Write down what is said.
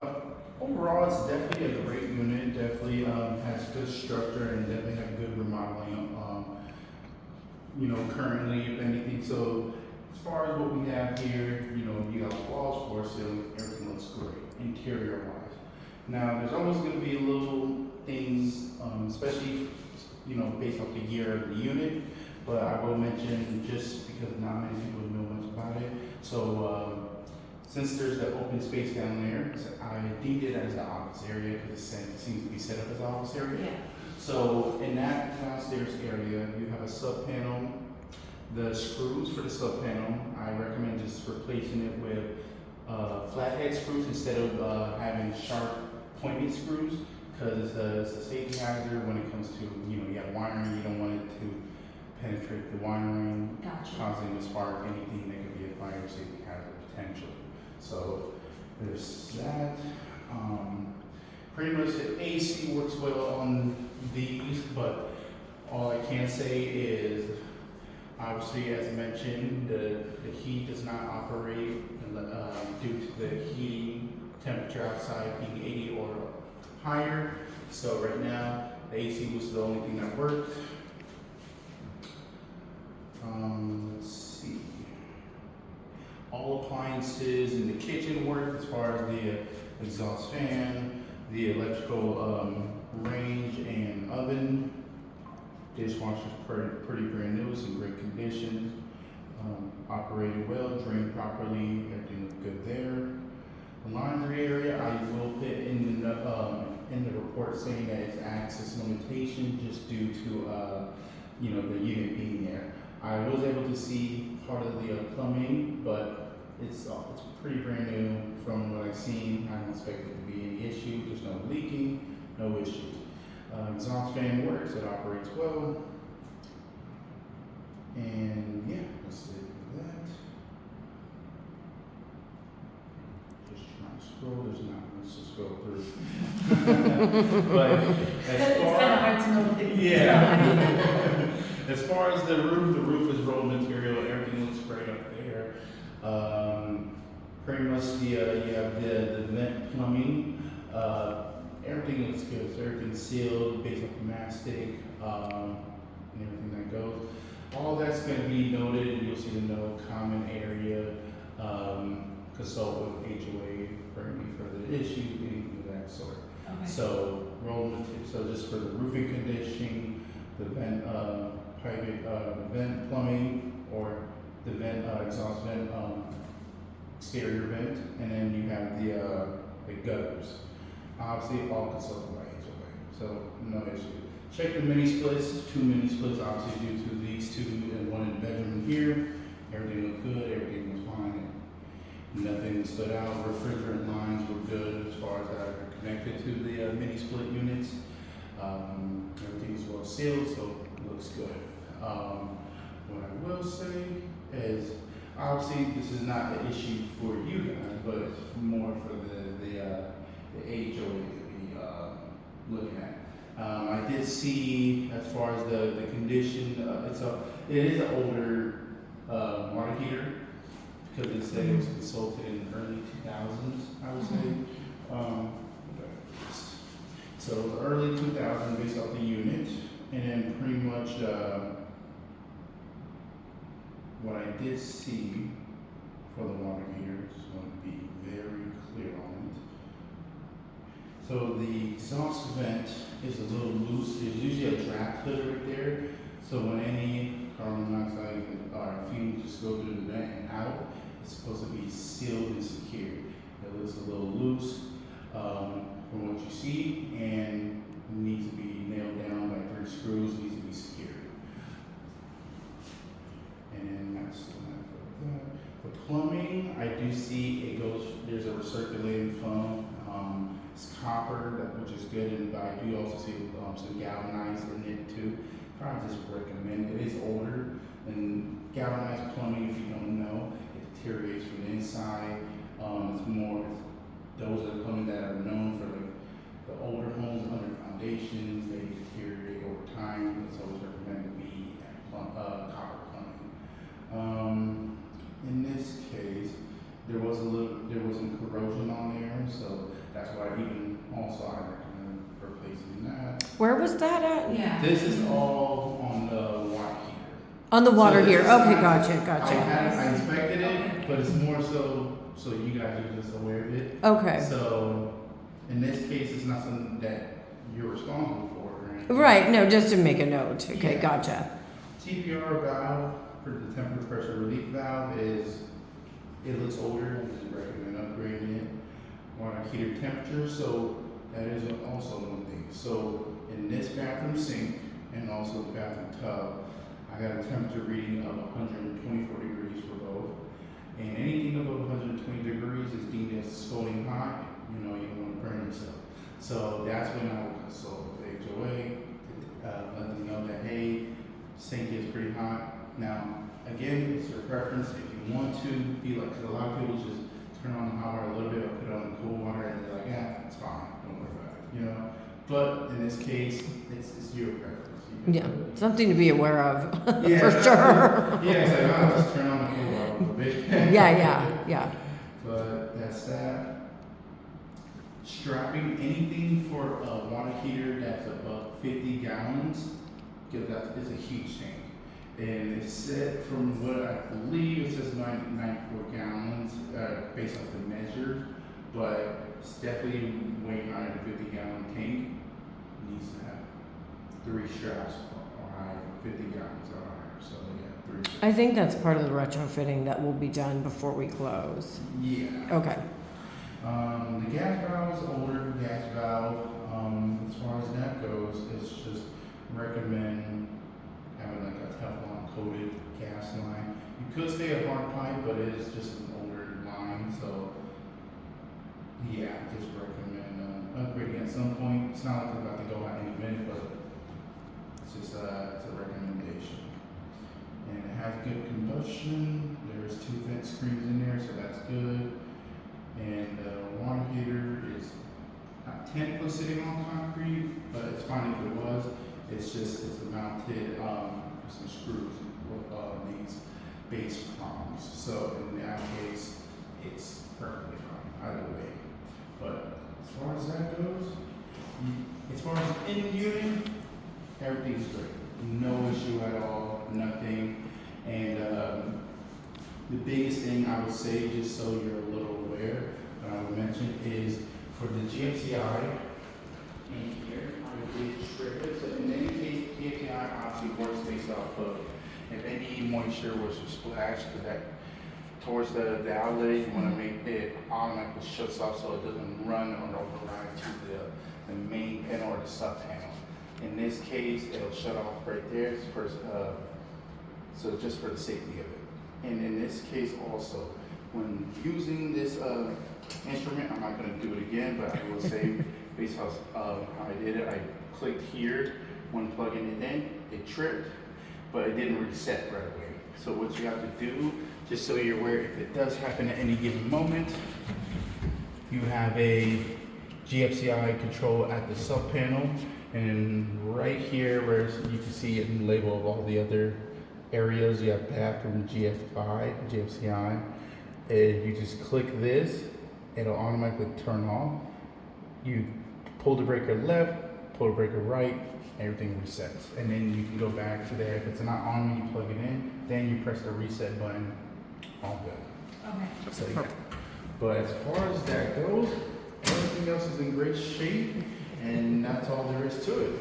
Uh, Overall, it's definitely a great unit. Definitely has good structure and definitely have good remodeling. Currently, if anything. So, as far as what we have here, you got walls, floor, ceiling, everything looks great interior wise. Now, there's always going to be little things, especially based off the year of the unit. But I will mention just because not many people know much about it. So. Since there's the open space down there, so I deemed it as the office area because it seems to be set up as an office area. Yeah. So in that downstairs area, you have a sub panel. The screws for the sub panel, I recommend just replacing it with flathead screws instead of having sharp pointed screws because it's a safety hazard when it comes to you have wiring. You don't want it to penetrate the wiring, Gotcha. causing a spark, anything that could be a fire safety hazard potentially. So there's that. Pretty much the AC works well on these, but all I can say is, obviously, as mentioned, the heat does not operate due to the heating temperature outside being 80 or higher. So right now, the AC was the only thing that worked. Let's see. All appliances in the kitchen work as far as the exhaust fan, the electrical range and oven. Dishwasher's pretty brand new, it's in great condition. Operated well, drained properly, everything looked good there. The laundry area, I will put in the report saying that it's access limitation just due to the unit being there. I was able to see part of the plumbing, but it's pretty brand new from what I've seen. I don't expect it to be any issue. There's no leaking, no issue. Exhaust fan works, it operates well. And yeah, that's it for that. Just trying to scroll, there's not much to scroll through. But It's kind of hard to know things. yeah. As far as the roof is rolled material, everything looks great up there. Pretty much you have the vent plumbing. Everything looks good. So everything's sealed, based off mastic, and everything that goes. All that's going to be noted, and you'll see the no common area. Consult with HOA for any further issues, anything of that sort. Okay. So just for the roofing conditioning, the vent vent plumbing, or the vent exhaust vent exterior vent, and then you have the gutters. Obviously, all consulted by HOA, so no issue. Check the mini splits, 2 mini splits, obviously due to these two and one in the bedroom here. Everything looked good, everything was fine. Nothing stood out. Refrigerant lines were good as far as that are connected to the mini split units. Everything is well sealed, so it looks good. What I will say is, obviously, this is not an issue for you guys, but it's more for the HOA to be looking at. I did see, as far as the condition, it is an older water heater because it said it was consulted in the early 2000s, I would say. So it was early 2000s based off the unit, and then pretty much what I did see for the water heater, just want to be very clear on it. So the exhaust vent is a little loose. There's usually a draft hood right there. So when any carbon monoxide or fumes just go through the vent and out, it's supposed to be sealed and secured. It looks a little loose from what you see, and needs to be nailed down by 3 screws, needs to be secured. And that's enough of that. The plumbing, I do see there's a recirculating foam. It's copper, which is good, but I do also see some galvanized in it too. Probably just recommend it. It is older, and galvanized plumbing, if you don't know, it deteriorates from the inside. Those are the plumbing that are known for the older homes under foundations. They deteriorate over time. It's always recommended to be copper plumbing. In this case, there was some corrosion on there, so even also I recommend replacing that. Where was that at? Yeah. This is all on the water heater. On the water So this here. is Okay, not- gotcha. I inspected Okay. it, but it's more so you guys are just aware of it. Okay. So in this case, it's not something that you're responsible for. Or anything. Right, no, just to make a note. Okay, Yeah. gotcha. TPR valve for the temperature pressure relief valve is, it looks older, we just recommend upgrading it. Water heater temperature, so that is also one thing. So in this bathroom sink and also the bathroom tub, I got a temperature reading of 124 degrees for both. And anything above 120 degrees is deemed as scalding hot. You know, you don't want to burn yourself. So that's when I will consult with HOA, let them know that, hey, sink is pretty hot. Now, again, it's your preference. If you want to be like, because a lot of people just turn on the hot water a little bit or put on the cool water and they're like, yeah, it's fine, don't worry about it, you know? But in this case, it's your preference. You can Yeah, do it. something to be aware of, Yeah, for sure. Yeah, it's like, I'll just turn on the cool water a little bit. Yeah. But that's that. Strapping anything for a water heater that's above 50 gallons, because that is a huge tank. And it's said from what I believe, it says 94 gallons based off the measures, but it's definitely way higher than 50 gallon tank. It needs to have 3 straps or higher, 50 gallons or higher. So yeah, 3 straps. I think that's part of the retrofitting that will be done before we close. Yeah. Okay. The gas valve is older gas valve. As far as that goes, it's just recommend having like a Teflon coated gas line. You could stay a hard pipe, but it is just an older line, so yeah, just recommend upgrading at some point. It's not like it's about to go out any minute, but it's just it's a recommendation. And it has good combustion. There's 2 vent screens in there, so that's good. And the water heater is not technically sitting on concrete, but it's fine if it was. It's mounted with some screws with these base prongs. So in that case, it's perfectly fine either way. But as far as that goes, as far as in the unit, everything's great. No issue at all, nothing. And the biggest thing I would say, just so you're a little aware, I would mention is for the GFCI in here, I would trigger. So in any case, GFCI obviously works based off of if any moisture was splashed, because that towards the outlet, you want to make it automatically shuts off so it doesn't run or override to the main panel or the sub panel. In this case, it'll shut off right there first, so just for the safety of it. And in this case also, when using this instrument, I'm not going to do it again, but I will say based on how I did it, I clicked here when plugging it in, it tripped, but it didn't reset right away. So what you have to do, just so you're aware, if it does happen at any given moment, you have a GFCI control at the sub panel, and right here where you can see it in the label of all the other areas, you have bathroom GFCI. You just click this, it'll automatically turn off. You pull the breaker left, pull the breaker right, everything resets. And then you can go back to there. If it's not on when you plug it in, then you press the reset button, all good. Okay. So, yeah. But as far as that goes, everything else is in great shape, and that's all there is to it.